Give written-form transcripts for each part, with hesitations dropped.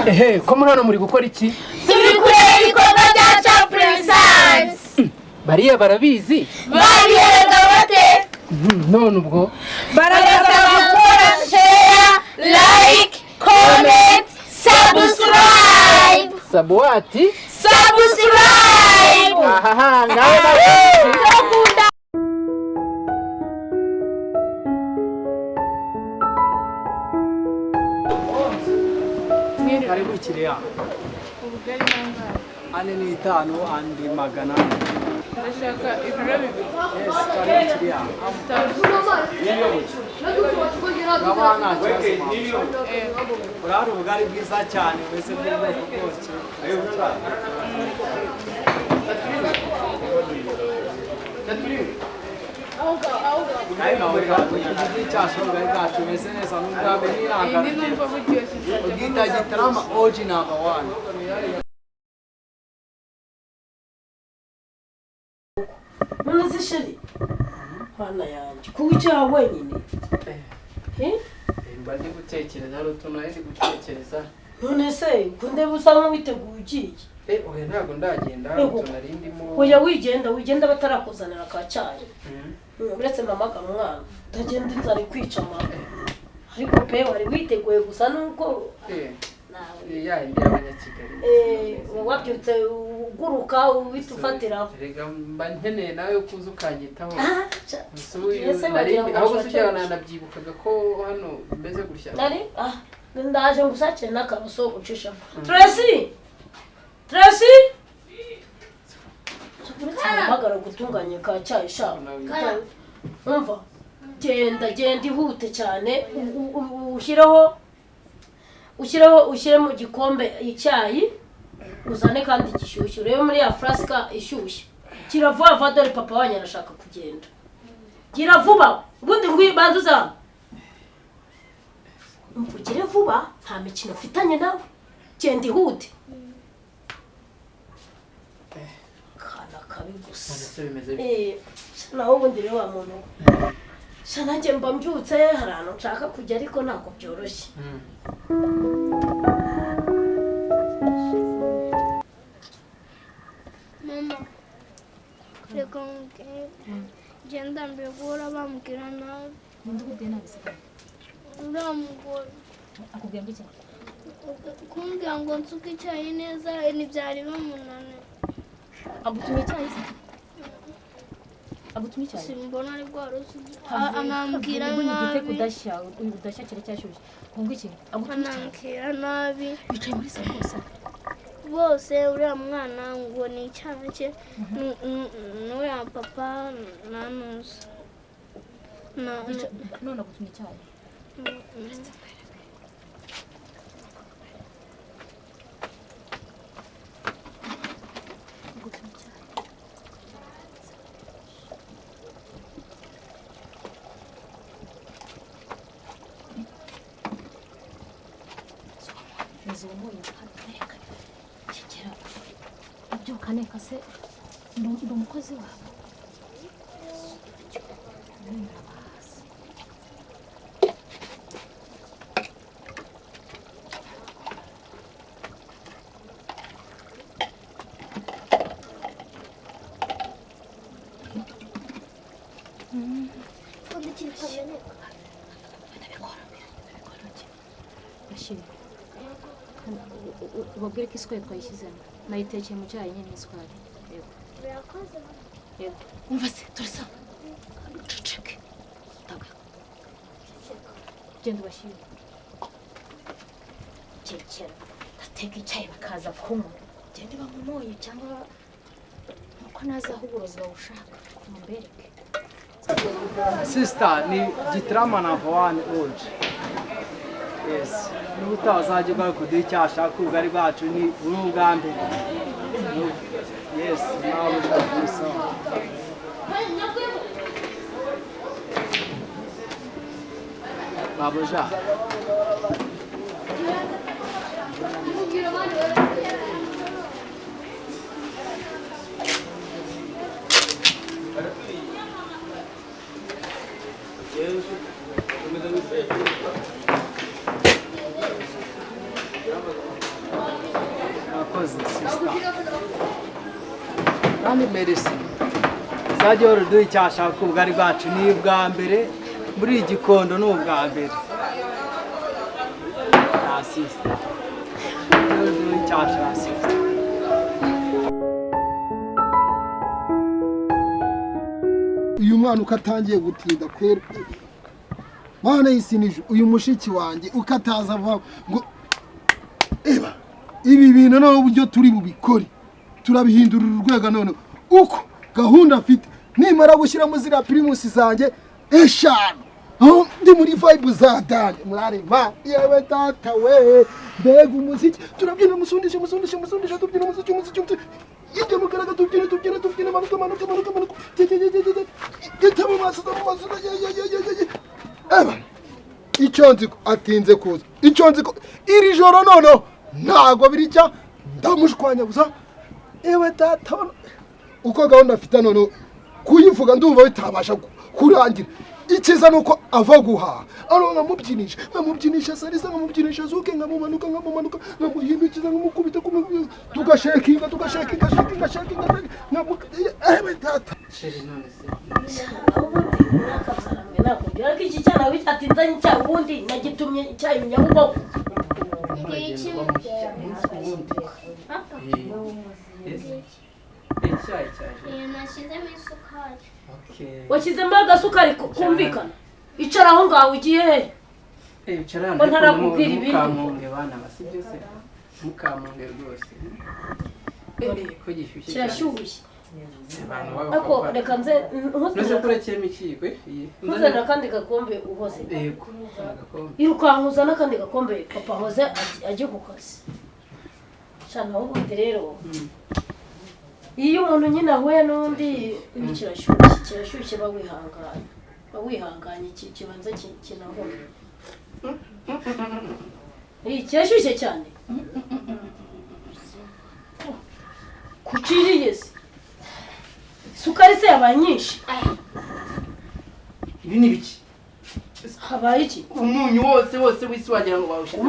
Ehe, ko muri hano muri gukora iki? Turi kureba ibikorwa bya CHARPLIN Science. Bariya barabizi? Bariyega bate? None ubwo Barasaba gukora share, like, comment, subscribe. Sabuati? Subscribe. Aha, ngawe barabizi. Karibu ikiriya. Ubugari n'angara. Ane ni 5 andi magana. Ndashaka ibiro bibiri. Yes, karibu ikiriya. Gabana urari ubugari bwiza cyane wese bw'ubwoko bwose. Ayo cyashobora gacu wese neza n'ubwabe n'irangara. Indi numva buryoshye. Ugita gitarama OG number 1. None se sheri hana yanjye kuwicara wenyine Mba ndi gutekereza hari utuntu ari gutekereza. none se kunde busa nk'witeguye ugiye Oya ntabwo ndagenda hari utuntu ari ndimo. oya wigenda batarakuzanira ka cyari uretse mamaga mwana utagenda inzara ikwica mama ariko pe wari witeguye gusa nuko nawe Ya indi y'Abanyakigali. wabyutse uguruka ubita ufatiraho Rega mba nkeneye nawe kuza ukanyitaho. ese wagira ngo Ahubwo sijya nanabyibukaga ko hano mbeze gutya. nari ndaje ngusakire n'akaruso ucishamo Trecy Magara gutunganya ka cyayi sha umva genda ihute cyane ushyire mu gikombe icyayi uzane kandi gishyushye urebe muri ya flaska ishyushye kiravuba vuba dore papa wanyu arashaka kugenda gira vuba ubundi ngwibanze uzana umvugire vuba nta mikino ufitanye nawe genda ihute kana kabi gusa naho ubundi rero wa muntu sha nanjye mba mbyutse hari ahantu nshaka kujya ariko ntabwo byoroshye Mama, reka genda mbere guhora bambwira nabi. Ndikubwiye nabi se. Uriya mugore Akubwiye ngo iki? kumbwira ngo nsuke icyayi neza ntibyari bimunaniye. Agutumye icyayi se? Agutumye icyayi? Simbona ari bwarose. Anambwira nabi. Udashya kire cyashyushye. Ngo iki? Anambwira nabi. Bicaye muri salo bose. Bose uriya mwana ngo ni icyaha cye n'uriya papa nanuze. None agutumye icyayi. Kaneka se ndo umukozi wabo ubabwire ko isukari twayishyizemo nayitekeye mu cyayi nyine isukari yego yego umva se turasa ceceke taga genda ubashyire cecera ndateka icyayi bakaza kunywa genda bamumoye cyangwa nuko naza aho uburozi bawushaka mumbereke Sister ni gitarama number 1 OG. Yes. N'utazajya bakudira cyashaka ubugari bwacu ni ubwa mbere. Yes, nawe ujya Babuja. Yes. Akoze sister. Kandi merci. Uzajya uruduha icyashaka ubugari bwacu ni ubwa mbere muri igikondo ni ubwa mbere. Ah sister. Uruduha icyashaka sister. Uyu mwana ukatangiye gutinda kwera. Mana yisinije uyu mushiki wanjye ukataza vuba ngo eba ibi bintu no buryo turi bubikore turabihindurira urwego none uko gahunda afite nimara gushyira mu zira primus zanjye eshanu aho ndi muri vibe za dani murarema yewe tata we mbega umuziki turabyina musundishe tubyina umuziki ijye mukaraga tubyina manuka gitabo maso eba icyo nziko atinze kuza icyo nziko iri joro nono ntago biricya ndamushwanya gusa ewe tata uko gahunda afite nono kuyivuga ndumva bitabasha kurangira ikiza nuko ava guhaha nkamubyinisha salisa nkamubyinisha zuke nkamumanuka nkamuhindukiza nkamukubita tugashekinga ewe tata sheri none se nakubwira ko iki cyana wicatinzanye icyayi ubundi nagitumye icyayi Nyabugogo. Nashyizemo isukari. Washyizemo agasukari kumvikana. Icara aho ngaho ugiye he? Icara Ko ntarakubwira ibindi. Mukamunge bana basibye se. Mukamunge rwose. Ko gishyushye. Kirashyushye. Abantu Ako baba. reka nze Nose kurekeye mikigwe. Uzana kandi gakombe uhoze. Yego. Gakombe. Irukanka uzana kandi gakombe papa hoze ajye ku kazi. Shana aho ubundi rero. Iyo umuntu nyine ahuye n'undi kirashyushye bawihanganye kibanza kinahura. Kirashyushye cyane. Kuciriye se. Sukari se yabaye nyinshi. Ibi ni biki? Habaye iki? Umunyu wose wisi wagira ngo bawushize.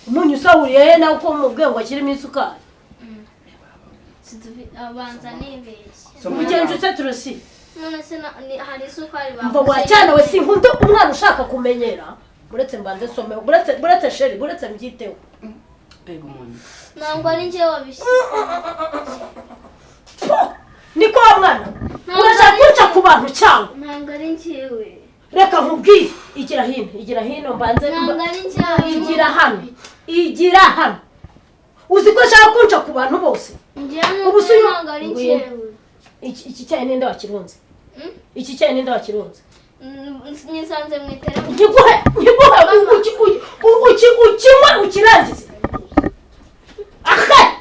Umunyu usahuriye nawe uko mu bwenge akirimo isukari. Abanza nibeshye. Mugenzi se Trecy. None se hari isukari Mva wacyana we sinkunda umwana ushaka kumenyera. Buretse mbanze some buretse sheri buretse mbyiteho. Ego umunyu. Nangwa ari nje wabishyize. Niko mwana. Urashaka kuca ku bantu cyangwa? Nangwa ari njewe. Reka nkubwire igira hino mbanze Nangwa ari njewe. Igira hano. Uzi ko shaka kunca ku bantu bose? Ubu se nangwa ari njewe. Iki cyayi ninde wakirunze? Iki cyayi ninde wakirunze? Nisanze mwitera. Nkiguhe ukinywa ukirangize. Ahe!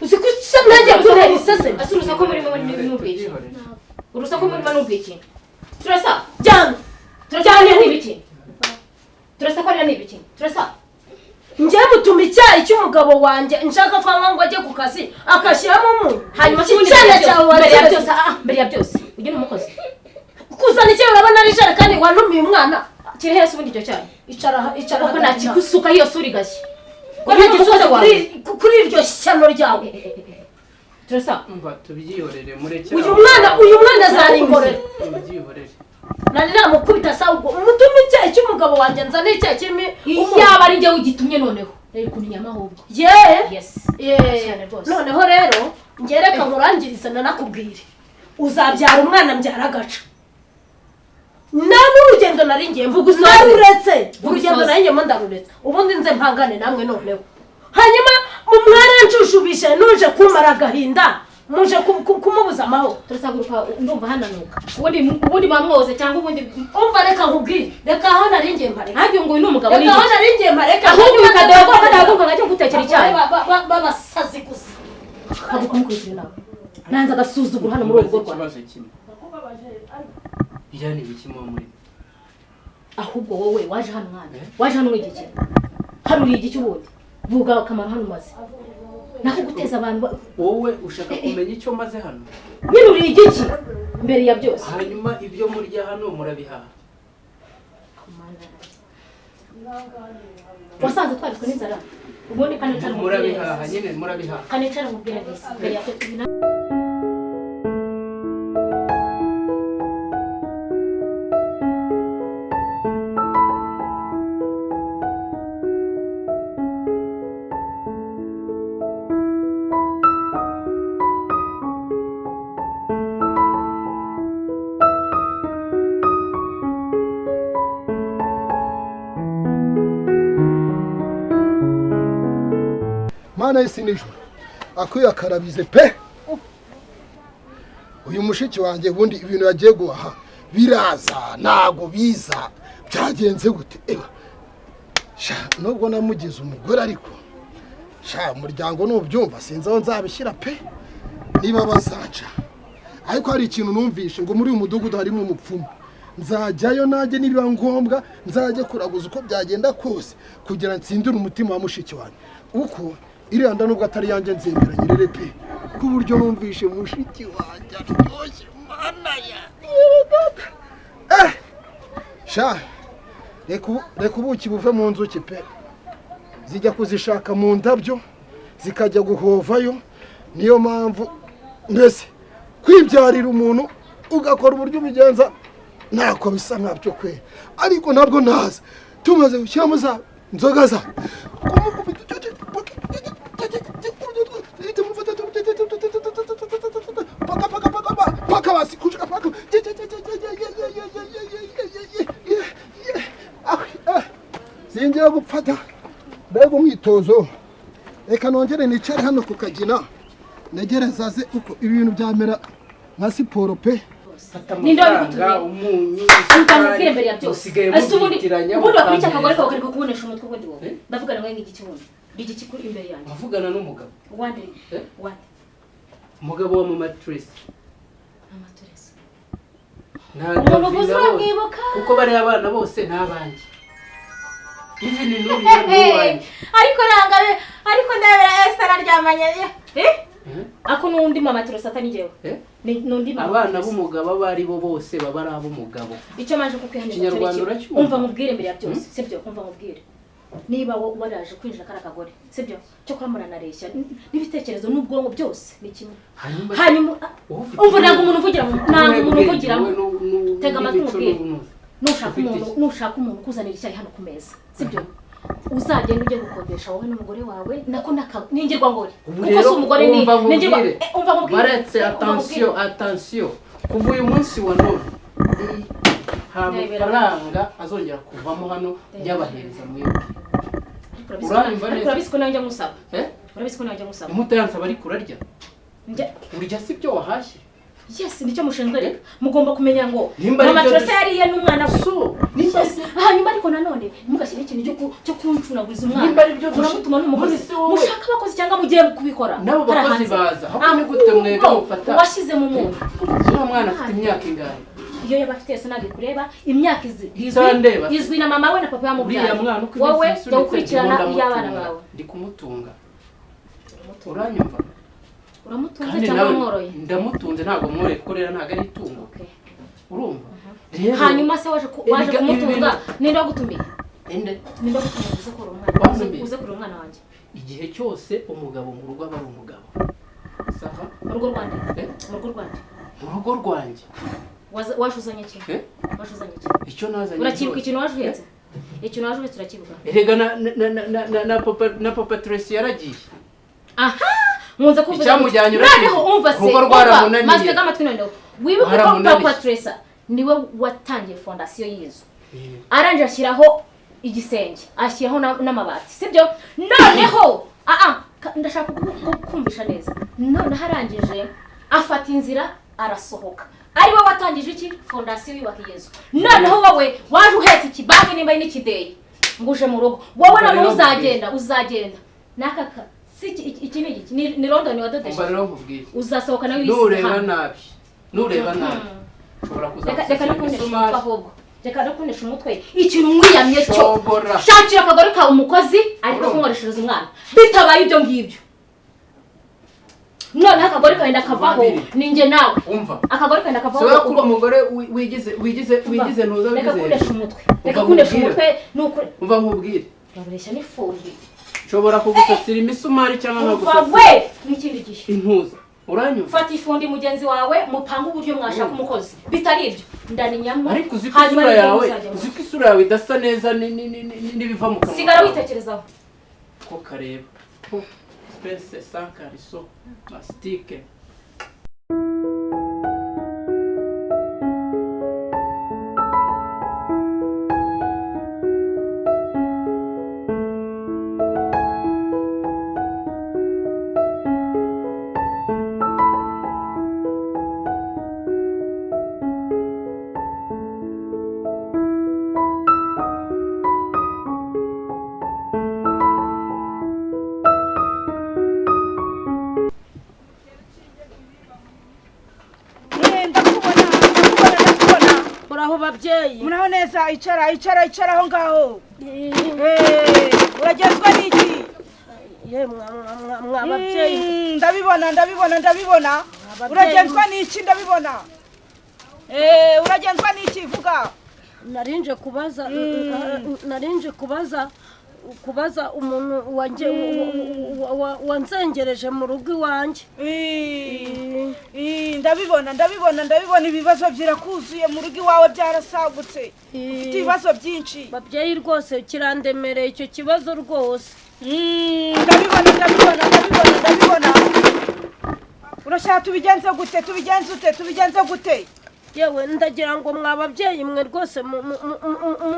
Uzi ko ntajya kureba isese. Asurusa ko muri n'ubwiki. Urusa ko muri n'ubwiki. Turasa. Turajyana n'ibiki. Turasa ko ari n'ibiki. Turasa. Ngiye gutuma icyayi cy'umugabo wanjye nshaka kwanga ngo ajye ku kazi akashyiramo umunyu. Hanyuma cyane cyawe mbere ya byose. Ujye n'umukozi. Kuzana icyayi urabona ari jara kandi wanumiye umwana. Kiri hese ubundi icyo cyayi. Icara ko nakigusuka iyo suri gashye. Ko nagisuze kuri iryo shyano ryawe. Turasa. Umva tubyihorere mureke. Uyu mwana azaringorera. Tubyihorere. Nari namukubita sawugo umutumye icyayi cy'umugabo wanjye nzane icyayi kimwe yaba ari njye ugitumye noneho. Rero kuntinyama ahubwo. Yes. Noneho rero ngereka nkurangiriza nanakubwire. Uzabyara umwana mbyara agaca. N'urugendo nari ngiye mvuga usaruretse. Urugendo nari ngiye ndaruretse. Ubundi nze mpangane namwe noneho. Hanyuma umwana ncushubishe nuje kumara agahinda. Muje kumubuza amahoro. Turasaguruka ndumva hananuka. Ubundi bamwoze cyangwa ubundi umva reka nkubwire. Reka aho nari ngiye mpare. Hagiye ngo uyu n'umugabo reka aho nari ngiye mpare. Ahubwo bikadeba ko ntabwo ngajya gutekera icyayi. Babasazi gusa. Ntabwo kumukurikira nawe. Nanza agasuzugura hano muri urugo rwa. Ikibazo kimwe. Bijyanye ibikimo muri. Ahubwo wowe waje hano mwana. Waje hano wigiki. Haruriye igiki ubundi. Vuga akamaro hano maze. Nako guteza abantu wowe ushaka kumenya icyo maze hano. Nyiruriye igiki mbere ya byose. Hanyuma ibyo murya hano murabihaha. Wasanze twariko n'inzara. ubundi kanicara murabihaha nyine murabihaha kanicara mubwire neza mbere ya Davina Mana isi nijoro akwiye akarabize pe uyu mushiki wanjye bundi ibintu yagiye guhaha biraza nago biza byagenze gute sha nubwo namugize umugore ariko sha umuryango nubyumva sinzi aho nzabishyira pe niba bazaca ariko hari ikintu numvishe ngo muri uyu mudugudu harimo umupfumu nzajyayo nanjye nibiba ngombwa nzajye kuraguza uko byagenda kose kugira nsindire umutima wa mushiki wanjye uko iriya nda nubwo atari yanjye nzemera nyirere pe ku buryo numvishe mushiki wanjye aryoshye mana ya sha reka ubuki buve mu nzuki pe zijya kuzishaka mu ndabyo zikajya guhovayo niyo mpamvu mbese kwibyarira umuntu ugakora uburyo ubigenza ntako bisa nkabyo kwe ariko ntabwo naza tumaze gushyiramo za nzoga za paka basi kushika paka singiye gupfata mbega umwitozo reka nongere nicare hano ku kagina negerezaze uko ibintu byamera nka siporo pe ninde wabigutumye umunyu utamubwire mbere ya byose ese ubundi wakwica akagore kawe kariko kubonesha umutwe ubundi wowe ndavugana nawe nk'iki kibuno bigiki kuri imbere yanjye avugana n'umugabo wande wande umugabo wa Mama Trecy Mama Trecy umuntu uzamwibuka kuko bari abana bose nabanje even n'uri ariko rangabe ariko ndabera Esther aryamanye ako nundi Mama Trecy atani jewe nundi Mama abana b'umugabo bari bo bose baba ari ab'umugabo icyo maje kukwihaniza umva mubwire mbere ya byose sibyo umva mubwire niba waraje kwinjira karakagore sibyo cyo kwamura nareshya n'ibitekerezo n'ubwongo byose ni kimwe hanyuma umva ntabwo umuntu uvugira ntabwo umuntu uvugira tega amatwi mubwire nushaka umuntu kuzanira icyayi hano ku meza sibyo uzagenda ujye gukodesha wowe n'umugore wawe nako ningirwa ngore kuko si umugore ni ningirwa umva mubwire baretse attention kuva uyu munsi wa none amafaranga azongera kuvamo hano yabahereza mwebwe uranyumva neza urabisi ko nanjye musaba urabisi ko nanjye musaba mutayansaba ari kurarya urya si byo wahashye yes nicyo mushinzwe reka mugomba kumenya ngo Mama Trecy yariye n'umwana we hanyuma ariko nanone mugashyira ikintu cyo kuncunaguriza umwana uramutuma n'umukozi mushaka abakozi cyangwa mugiye kubikora nabo bakozi baza aho ni gute mwebwe mufata washyize mu muntu uwo mwana afite imyaka ingahe iyo yaba afite yose ntabwo kureba imyaka izwi na mama we na papa yamubyaye wowe jya gukurikirana iy'abana bawe ndi kumutunga uranyumva uramutunze cyangwa umworoye ndamutunze ntabwo mworoye kuko rero ntabwo ari itungo urumva hanyuma se waje kumutunga ninde wagutumiye ninde wagutumiye uze kuri umwana wanjye igihe cyose umugabo mu rugo aba ari umugabo sava mu rugo rwande mu rugo rwande mu rugo rwanjye waje uzanye iki waje uzanye iki icyo nazanye urakibuka ikintu waje uhetse ikintu waje uhetse urakibuka erega na papa Trecy yaragiye aha nkunze kuvuga icyamujyanye noneho umva se urugo rwaramunaniye masitega amatwi noneho wibuke ko papa Trecy niwe watangiye fondasiyo y'inzu aranje ashyiraho igisenge ashyiraho n'amabati sibyo noneho ndashaka kumvisha neza noneho arangije afata inzira arasohoka ariwe watangije iki fondasiyo yubaka inzu noneho wowe waje uhetse ikibanki nimba n'ikideyi ngo uje mu rugo wowe none uzagenda nakaka si iki ni London wadodesha uzasohoka nawe nureba nabi ushobora reka nakunesha umutwe ikintu mwiyamye cyo shakira akagore kawe umukozi ariko kumworeshereza umwana bitabaye ibyo ngibyo none akagore kagenda kavaho ninjye nawe akagore kagenda kavaho so kuba umugore wigize ntuza reka kunesha umutwe nuko umva nkubwire urabeshya n'ifumbi nshobora kugusasira imisumari cyangwa nkagusasira we n'ikindi gihe intuza uranyumva fata ifundi mugenzi wawe mupanga uburyo mwashaka umukozi bitari ibyo ndaninyamo ariko uziko isura yawe idasa neza n'ibiva mu kanwa sigara witekerezaho ko kareba spese sankariso mastike babyeyi muraho neza icara aho ngaho uragenzwa n'iki mwa babyeyi ndabibona uragenzwa n'iki ndabibona uragenzwa n'iki vuga narinje kubaza umuntu wanzengereje mu rugo iwanjye ndabibona ibibazo byirakuzuye mu rugo iwawe byarasagutse ufite ibibazo byinshi babyeyi rwose kirandemereye icyo kibazo rwose ndabibona urashaka tubigenze gute yewe ndagira ngo mwa babyeyi mwe rwose mu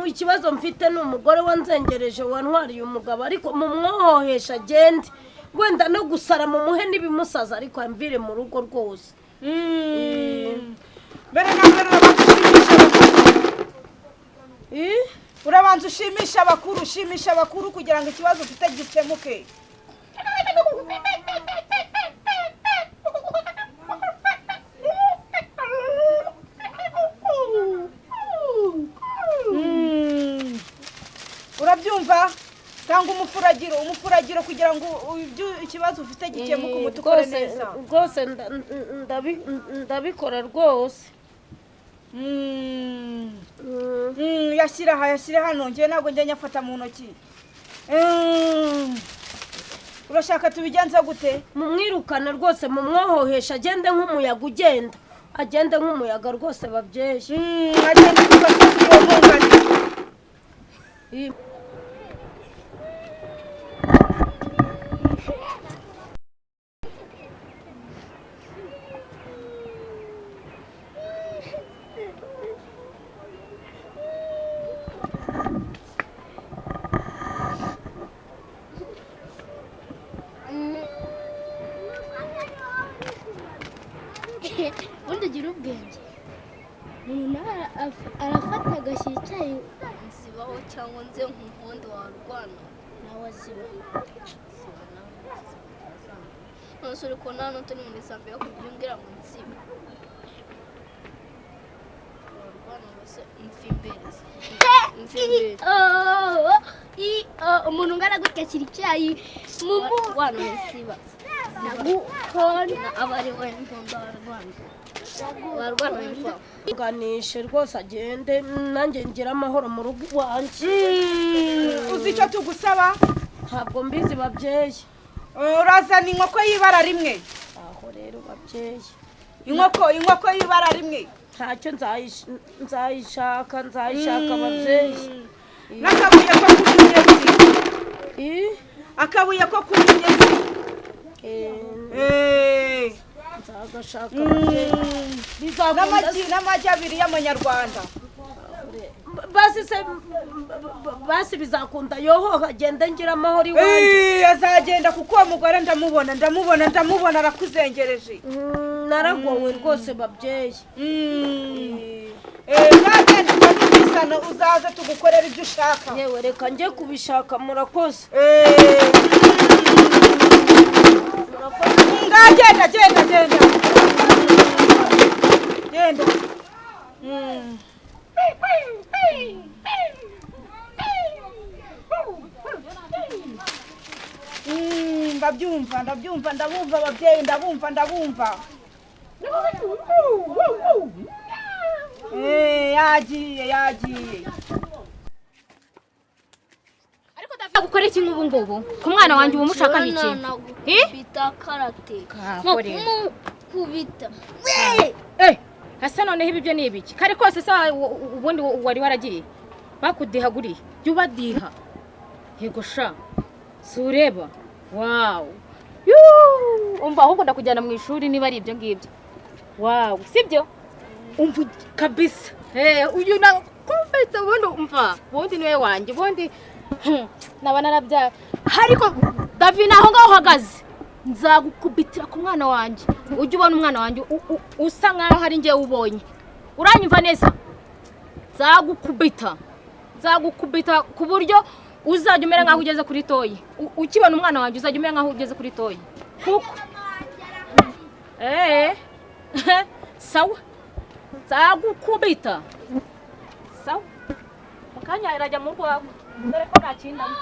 ikibazo mfite n'umugore wanzengereje wantwariye umugabo ariko mumwohohesha agende wenda no gusara mu muhe n'ibimusaza ariko amvire mu rugo rwose mbere na mbere urabanza ushimisha abakuru kugira ngo ikibazo ufite gikemuke urabyumva tanga umufuragiro kugira ngo ikibazo ufite gikemuke umutukore neza rwose ndabikora rwose yashyira hano njye ntabwo njya nyafata mu ntoki urashaka tubigenze gute mumwirukane rwose mumwohohesha agende nk'umuyaga ugenda agende nk'umuyaga rwose babyeyi agende kugasozi uwo mungane ubundi ugira ubwenge umuntu arafata agashyira icyayi nsibaho cyangwa nze nk'umuhondo warwana nawe asiba none uri kubona hano turi muri sambe yo kugira umbwira ngo nsiba warwana bose mfimbereza umuntu ungana gutya ashyira icyayi mu warwana nsiba naguhona abari we ntondo warwana nganishe rwose agende nanjye ngira amahoro mu rugo iwanjye uzi icyo tugusaba ntabwo mbizi babyeyi urazana inkoko y'ibara rimwe aho rero babyeyi inkoko y'ibara rimwe ntacyo nzayishaka babyeyi n'akabuye ko ku mugezi akabuye ko ku mugezi nzagashaka n'amagi abiri y'amanyarwanda basi bizakunda yohoha agenda ngira amahoro iwanjye azagenda kuko uwo mugore ndamubona arakuzengereje naragowe rwose babyeyi nagenda ukabibisana uzaze tugukorera ibyo ushaka yewe reka njye kubishaka murakoze ngagenda genda ndabumva ababyeyi ndabumva yagiye ariko gukora iki nk'ubu ngubu ku mwana wanjye ubu mushaka iki bita karate kubita hasa noneho ibi byo ni ibiki kare kose sa ubundi wari waragiye bakudihaguriye yubadiha yego sha sureba wow umva ahubwo ndakujyana mu ishuri niba ari ibyo ngibyo wow sibyo umva kabisa uyu na kumbeta ubundi umva ubundi niwe wanjye ubundi naba narabya ariko Davina aho ngaho uhagaze nzagukubitira ku mwana wanjye ujye ubona umwana wanjye usa nkaho hari ngiye ubonye uranyumva neza nzagukubita ku buryo uzajya umera nkaho ugeze kuri toyi ukibona umwana wanjye uzajya umera nkaho ugeze kuri toyi kuko sawa nzagukubita sawa mukanya irajya mu rwawe dore ko ntakindamo